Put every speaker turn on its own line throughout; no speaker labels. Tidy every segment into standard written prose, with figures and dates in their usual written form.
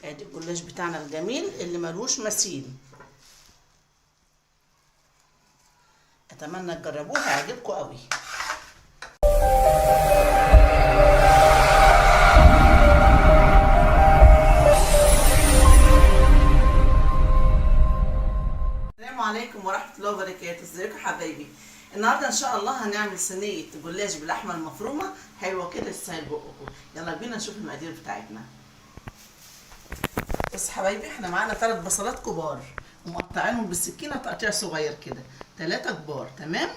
ادي الجلاش بتاعنا الجميل اللي ملوش مثيل. اتمنى تجربوه، هيعجبكم قوي. السلام عليكم ورحمه الله وبركاته. ازيكم حبايبي؟ النهارده ان شاء الله هنعمل صينيه جلاش باللحمه المفرومه حلوه كده تستاهل بقكم. يلا بينا نشوف المقادير بتاعتنا. بس حبايبي احنا معانا 3 بصلات كبار ومقطعينهم بالسكينه تقطيع صغير كده، 3 كبار. تمام.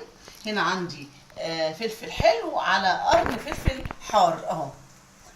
هنا عندي فلفل حلو على قرن فلفل حار اهو،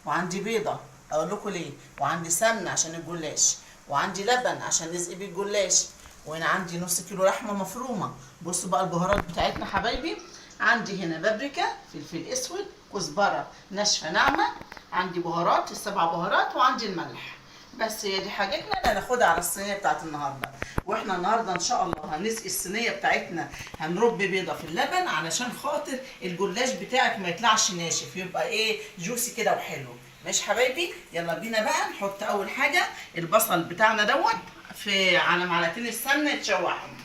وعندي بيضه اقول لكم ليه، وعندي سمنه عشان الجلاش، وعندي لبن عشان نسقي بيه الجلاش، وهنا عندي نص كيلو لحمه مفرومه. بصوا بقى البهارات بتاعتنا حبايبي. عندي هنا بابريكا، فلفل اسود، كزبره ناشفه ناعمه، عندي بهارات ال7 بهارات، وعندي الملح. بس هي دي حاجتنا اللي هناخدها على الصينيه بتاعت النهارده. واحنا النهارده ان شاء الله هنسقي الصينيه بتاعتنا، هنرب بيضه في اللبن علشان خاطر الجلاش بتاعك ما يطلعش ناشف، يبقى ايه جوسي كده وحلو. ماشي حبايبي؟ يلا بينا بقى نحط اول حاجه البصل بتاعنا دوت في على معلقتين السمنه يتشوحهم.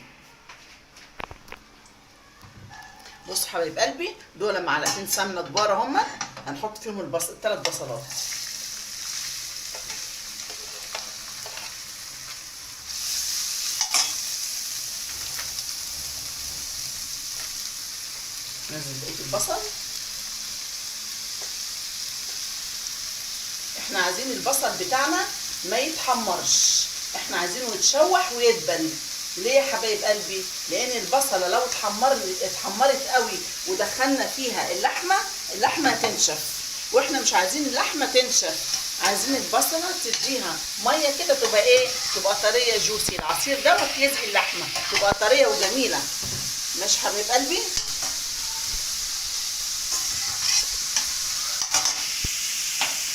بصوا حبايب قلبي، دول معلقتين سمنه كبار هم، هنحط فيهم البصل 3 بصلات. ننزل بقيه البصل. احنا عايزين البصل بتاعنا ما يتحمرش، احنا عايزينه يتشوح ويدبل. ليه يا حبايب قلبي؟ لان البصله لو اتحمرت قوي ودخلنا فيها اللحمه هتنشف، واحنا مش عايزين اللحمه تنشف، عايزين البصله تديها ميه كده تبقى ايه، تبقى طريه جوسي. العصير دوت يسقي اللحمه تبقى طريه وجميله. ماشي حبايب قلبي؟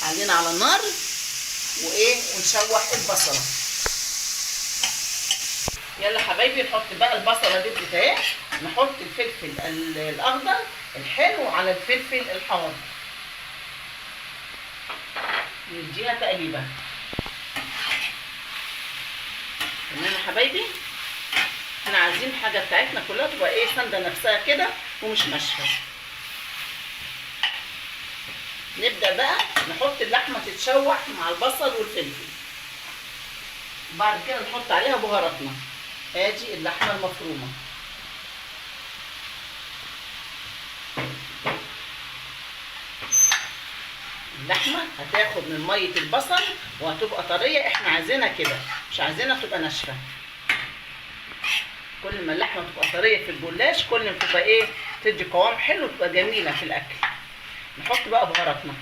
علينا على النار وايه، ونشوح البصله. يلا حبايبي نحط بقى البصله دي اهي، نحط الفلفل الاخضر الحلو على الفلفل الحار، نديها تقليبه. تمام يا حبايبي؟ احنا عايزين الحاجه بتاعتنا كلها تبقى ايه، ساندة نفسها كده ومش ناشفه. نبدأ بقى نحط اللحمة تتشوح مع البصل والفلفل، بعد كده نحط عليها بهاراتنا. ادي اللحمة المفرومة، اللحمة هتاخد من مية البصل وهتبقى طرية، احنا عايزينها كده مش عايزينها تبقى ناشفة. كل ما اللحمة تبقى طرية في الجلاش كل ما تبقى ايه، تدي قوام حلو وتبقى جميلة في الأكل. نحط بقى بهاراتنا.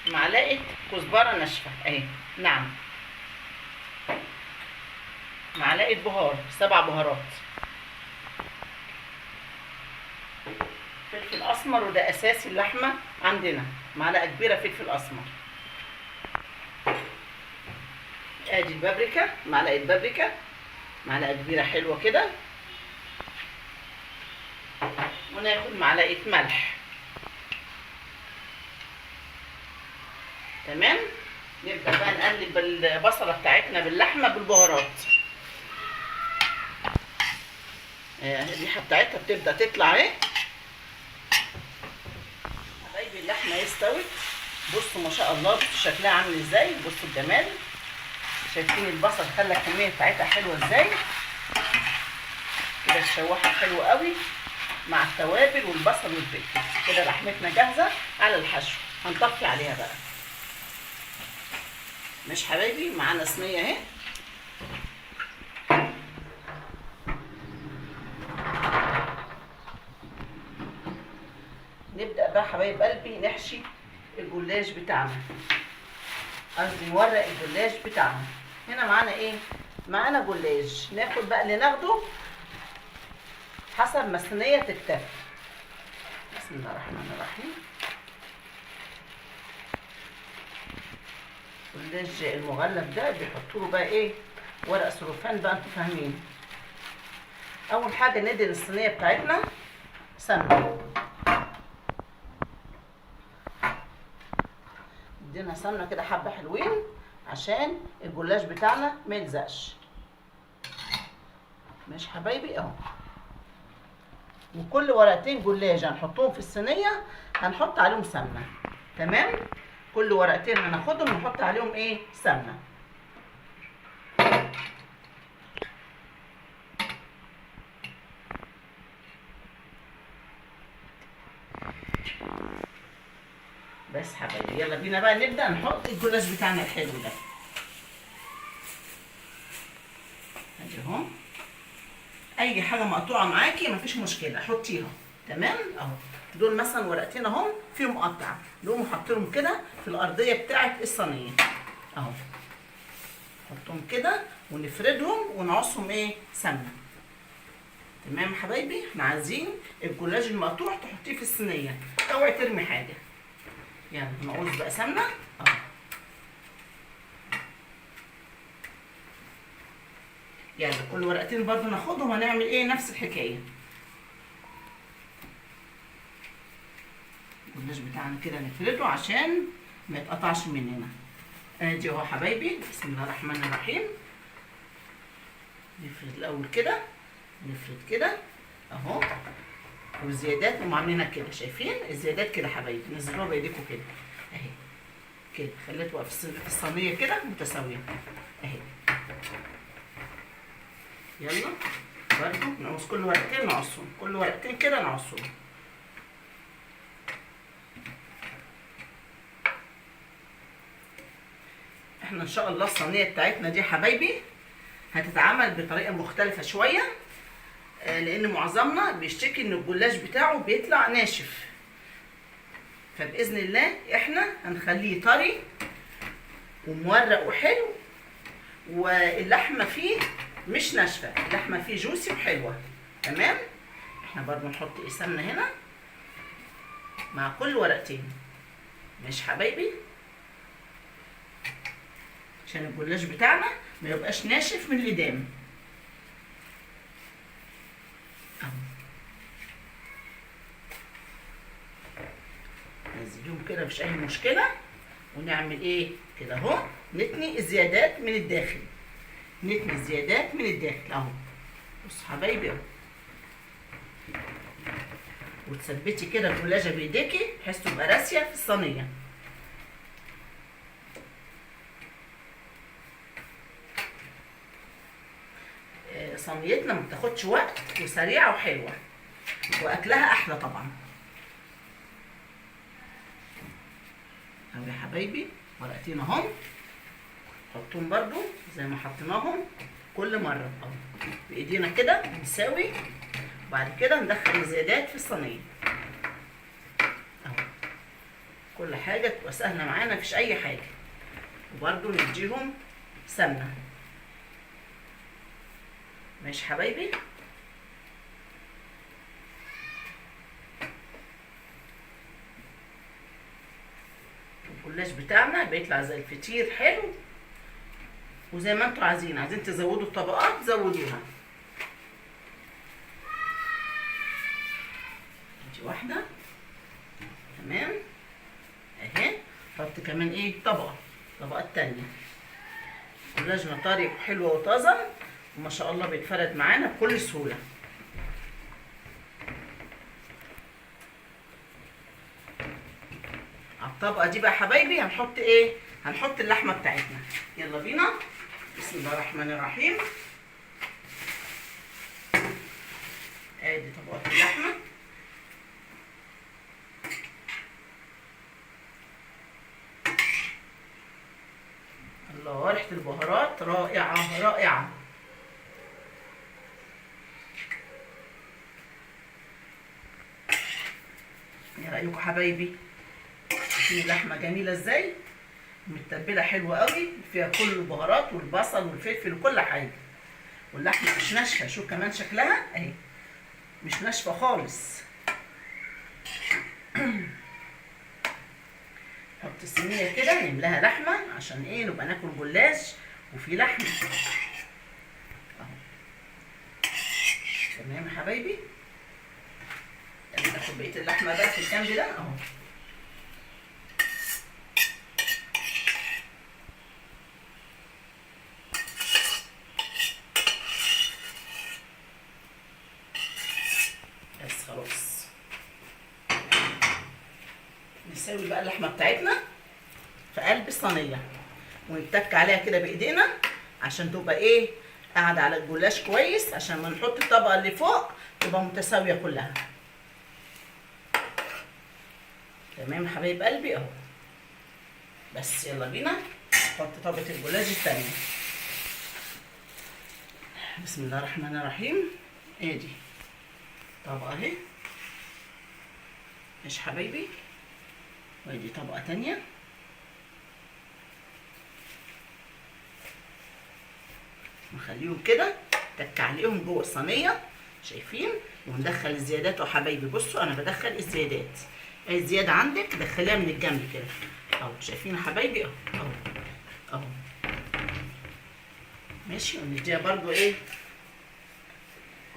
معلقه كزبره ناشفه اهي ناعمه، معلقه بهار 7 بهارات، فلفل اسمر وده اساسي اللحمه عندنا، معلقه كبيره فلفل اسمر. ادي البابريكا، معلقه بابريكا، معلقه كبيره حلوه كده، وناخد معلقه ملح. تمام. نبدا بقى نقلب البصله بتاعتنا باللحمه بالبهارات. الريحه بتاعتها بتبدا تطلع اهي. حبايبي اللحمه استوت، بصوا ما شاء الله، بصوا شكلها عامل ازاي، بصوا الجمال. شايفين البصل خلى الكميه بتاعتها حلوه ازاي كده، تشوحها حلو قوي مع التوابل والبصل والفلفل. كده لحمتنا جاهزه على الحشو، هنطفي عليها بقى. مش حبايبي؟ معانا صينيه اهي، نبدا بقى حبايب قلبي نحشي الجلاش بتاعنا، قصدي نورق الجلاش بتاعنا. هنا معانا ايه، معانا جلاش، ناخد بقى اللي ناخده حسب ما الصينيه تكتفي. بسم الله الرحمن الرحيم. الجلاش المغلف ده بيحطوا له بقى ايه، ورق سلوفان بقى، انتوا فاهمين. اول حاجه ندهن الصينيه بتاعتنا سمنه، ندينا سمنه كده حبه حلوين عشان الجلاش بتاعنا ما يلزقش. ماشي حبايبي اهو. وكل ورقتين جلاش هنحطهم في الصينيه هنحط عليهم سمنه. تمام. كل ورقتين هناخدهم ونحط عليهم ايه؟ سمنه. بس حبايبي يلا بينا بقى نبدا نحط الجلاش بتاعنا الحلو ده. ادي اهو. اي حاجه مقطوعه معاكي مفيش مشكله حطيها. تمام اهو. دول مثلا ورقتين اهم فيهم مقطع، نقوم حاطينهم كده في الارضيه بتاعه الصينيه اهو. نحطهم كده ونفردهم ونعصهم ايه؟ سمنه. تمام حبايبي. احنا عايزين الجلاش المقطوع تحطيه في الصينيه، اوعي ترمي حاجه. يعني نعوز بقى سمنه اهو. يلا كل ورقتين برضو ناخدهم هنعمل ايه؟ نفس الحكايه. الجلاش بتاعنا كده نفرده عشان ما يتقطعش مننا. ادي اهو حبايبي. بسم الله الرحمن الرحيم. نفرد الاول كده، نفرد كده اهو. والزيادات هم عاملينها كده، شايفين الزيادات كده حبايبي؟ نزلوها بايديكم كده اهي كده، خليتوها في الصينيه كده متساويه اهي. يلا برضو نقص كل ورقتين، نقصهم كل ورقتين كده نقصهم. احنا ان شاء الله الصينيه بتاعتنا دي حبايبي هتتعمل بطريقه مختلفه شويه، لان معظمنا بيشتكي ان الجلاش بتاعه بيطلع ناشف. فباذن الله احنا هنخليه طري ومورق وحلو، واللحمه فيه مش ناشفه، اللحمه فيه جوسي وحلوه. تمام. احنا برضو نحط سمنه هنا مع كل ورقتين. ماشي حبايبي، عشان الجلاش بتاعنا ما يبقاش ناشف من القدام اهو. نزليهم كده مفيش اي مشكله. ونعمل ايه كده اهو؟ نتني الزيادات من الداخل، نتني الزيادات من الداخل اهو. بصوا حبايبي اهو. وتثبتي كده الجلاشه بايديكي بحيث تبقى راسيه في الصينيه. صينيتنا ما بتاخدش وقت وسريعه وحلوه واكلها احلى طبعا. اهو يا حبايبي ورقتين اهم، نحطهم برضو زي ما حطيناهم كل مره اهو بايدينا كده نساوي. وبعد كده ندخل الزيادات في الصينيه اهو. كل حاجه تبقى سهله معانا مفيش اي حاجه. وبرضو نديهم سمنه. ماشي حبايبي. الجلاش بتاعنا بيطلع زي الفطير حلو، وزي ما انتوا عايزين تزودوا الطبقات زودوها. دي واحده تمام اهي. حط كمان ايه؟ طبقه تانيه. جلاش طري وحلوه وطازه وما شاء الله بيتفرد معانا بكل سهوله. على الطبقه دي بقى حبايبي هنحط ايه؟ هنحط اللحمه بتاعتنا. يلا بينا. بسم الله الرحمن الرحيم. ادي طبقات اللحمه. الله، ريحه البهارات رائعه رائعه. ايه رايكم حبايبي؟ شايفين اللحمه جميله ازاي؟ متبله حلوه قوي، فيها كل البهارات والبصل والفلفل وكل حاجه. واللحمه مش ناشفه، شوف كمان شكلها اهي مش ناشفه خالص. نحط الصينيه كده نملاها لحمه عشان ايه؟ نبقى ناكل جلاش وفي لحمه اهو. تمام يا حبايبي. ناخد بقيه اللحمه بقى في الجنب ده اهو. نسوي بقى اللحمه بتاعتنا في قلب الصينيه، ونتك عليها كده بايدينا عشان تبقى ايه، قاعده على الجلاش كويس، عشان ما نحط الطبقه اللي فوق تبقى متساويه كلها. تمام يا حبايب قلبي اهو. بس يلا بينا نحط طبقه الجلاش التانيه. بسم الله الرحمن الرحيم. ادي طبقه اهي، ماشي حبايبي، وادي طبقه تانيه. نخليهم كده تك عليهم جوه الصينيه، شايفين؟ وندخل الزيادات. وحبايبي بصوا انا بدخل الزيادات، اي زياده عندك دخليها من الجنب كده اهو، شايفين يا حبايبي اهو اهو اهو. ماشي، ونديها برضو ايه،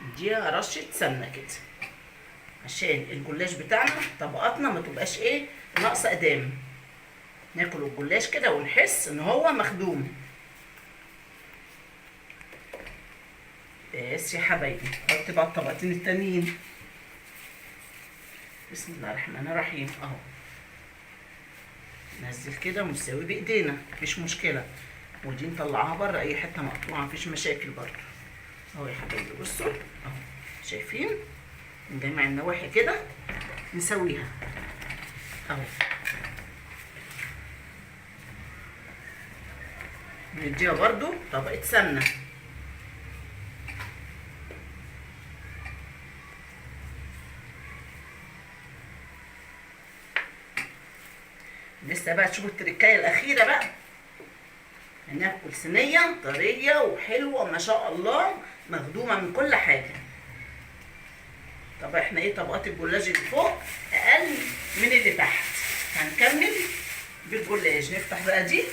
نديها رشه سمنه كده عشان الجلاش بتاعنا طبقاتنا ما تبقاش ايه، ناقصه ادام. ناكل الجلاش كده ونحس ان هو مخدوم. بس يا حبايبي حط بقى الطبقتين التانيين. بسم الله الرحمن الرحيم اهو. ننزل كده ونسوي بايدينا مفيش مشكله، ودي نطلعها بره اي حته مقطوعه مفيش مشاكل برضه اهو يا حبايبي. بصوا اهو، شايفين؟ من جميع النواحي كده نسويها اهو. نديها برضو طبقه سمنه. لسه بقى تشوفوا التركايه الاخيره بقى، هناكل صينيه طريه وحلوه ما شاء الله، مخدومه من كل حاجه. طب احنا ايه، طبقات الجلاش اللي فوق اقل من اللي تحت، هنكمل بالجلاش. نفتح بقى دي.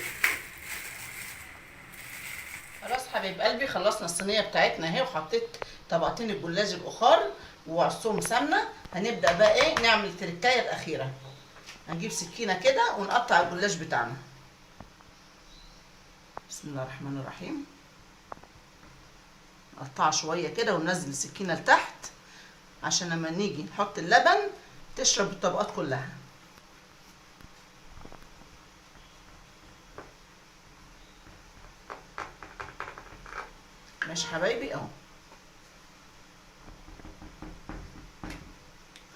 خلاص حبيب قلبي خلصنا الصينيه بتاعتنا اهي، وحطيت طبقتين الجلاش الاخر وعصهم سمنه. هنبدا بقى ايه، نعمل التركايه الاخيره. هنجيب سكينه كده ونقطع الجلاش بتاعنا. بسم الله الرحمن الرحيم. نقطعها شويه كده وننزل السكينه لتحت عشان لما نيجي نحط اللبن تشرب الطبقات كلها. ماشي حبايبي اهو.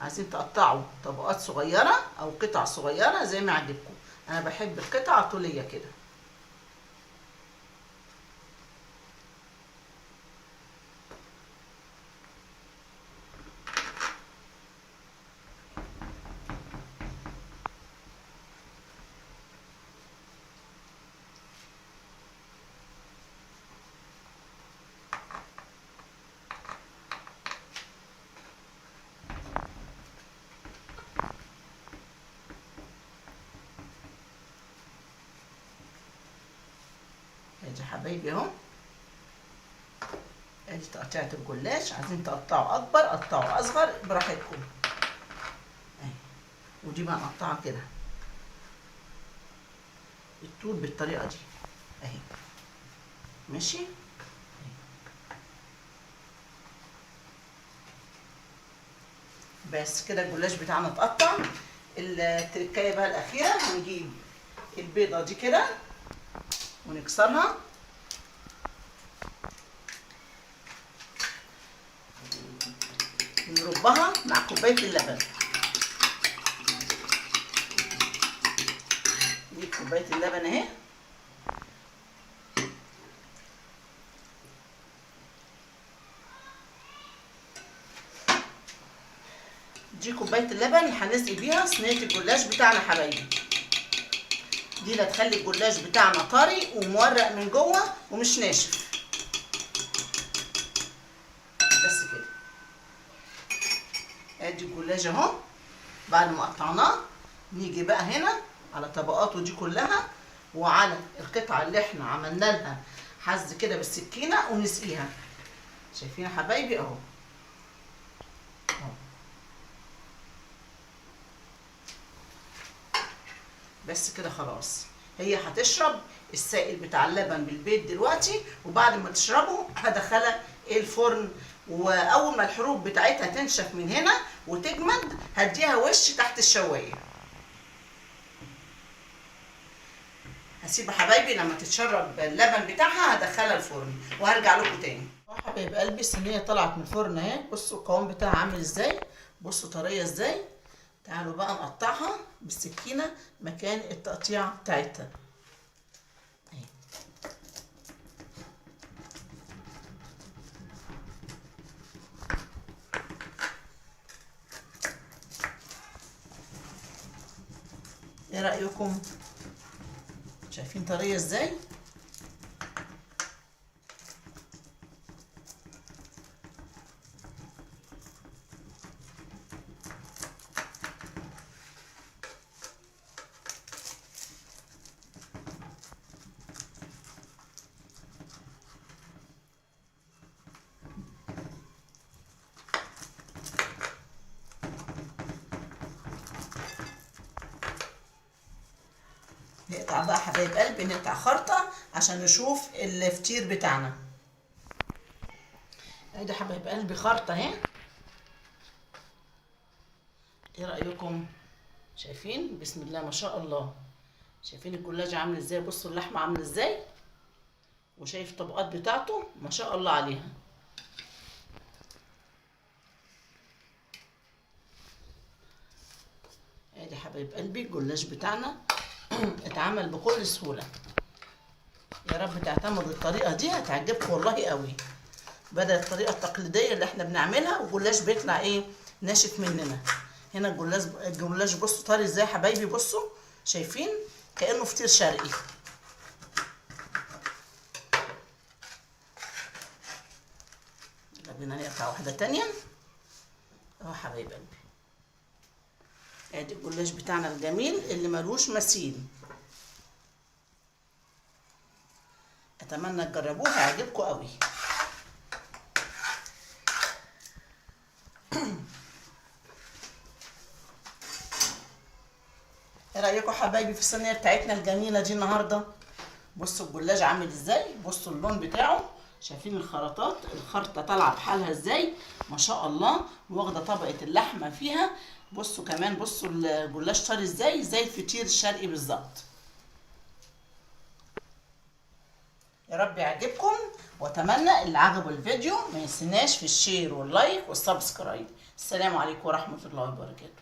عايزين تقطعوا طبقات صغيره او قطع صغيره زي ما عجبكم. انا بحب القطع طوليه كده. ادي حبايبي اهو، ادي تقطيعة الجلاش. عايزين تقطعوا اكبر قطعوا، اصغر براحتكم اهي. ودي بقى نقطعها كده الطول بالطريقه دي اهي، ماشي. بس كده الجلاش بتاعنا اتقطع. التركايه بقى الاخيره، هنجيب البيضه دي كده ونكسرها ونربها مع كوبايه اللبن. نجيب كوبايه اللبن اهي، دي كوبايه اللبن اللي هنسقي بيها صينيه الجلاش بتاعنا حبايبي. دي اللي هتخلي الجلاش بتاعنا طري ومورق من جوه ومش ناشف. بس كده. ادي الجلاش اهو بعد ما قطعناه. نيجي بقى هنا على طبقاته دي كلها وعلى القطعه اللي احنا عملنا لها حز كده بالسكينه ونسقيها. شايفين يا حبايبي اهو اهو. بس كده خلاص، هي هتشرب السائل بتاع اللبن بالبيض دلوقتي، وبعد ما تشربه هدخلها الفرن، واول ما الحروف بتاعتها تنشف من هنا وتجمد هديها وش تحت الشوايه. هسيبها حبايبي لما تتشرب اللبن بتاعها هدخلها الفرن وهرجع لكم تاني. حبايب قلبي الصينيه طلعت من الفرن اهي، بصوا القوام بتاعها عامل ازاي، بصوا طريه ازاي. تعالوا بقى نقطعها بالسكينه مكان التقطيع بتاعتها اهي. ايه رايكم؟ شايفين طريه ازاي؟ نقطع بقى حبايب قلبي، نقطع خرطة عشان نشوف الفطير بتاعنا. ادي حبايب قلبي خرطة اهي. ايه رأيكم؟ شايفين؟ بسم الله ما شاء الله. شايفين الجلاش عامل ازاي؟ بصوا اللحمة عاملة ازاي، وشايف الطبقات بتاعته ما شاء الله عليها. ادي حبايب قلبي الجلاش بتاعنا اتعمل بكل سهولة. يا رب تعتمدوا الطريقة دي هتعجبكم والله قوي، بدل الطريقة التقليدية اللي احنا بنعملها والجلاش بيطلع ايه ناشف مننا. هنا الجلاش بصوا طري ازاي حبايبي، بصوا شايفين كأنه فطير شرقي. يلا بينا نقطع واحدة تانية اهو حبايب قلبي. ادي الجلاش بتاعنا الجميل اللي ملوش مثيل. اتمنى تجربوه هيعجبكم قوي. ايه رايكم حبايبي في الصينيه بتاعتنا الجميله دي النهارده؟ بصوا الجلاش عامل ازاي، بصوا اللون بتاعه، شايفين الخرطات، الخرطه طالعه بحالها ازاي ما شاء الله، واخده طبقه اللحمه فيها. بصوا كمان بصوا الجلاش طري ازاي، زي الفطير الشرقي بالظبط. يا رب يعجبكم، واتمنى اللي عجبه الفيديو ما ينسناش في الشير واللايك والسبسكرايب. السلام عليكم ورحمه الله وبركاته.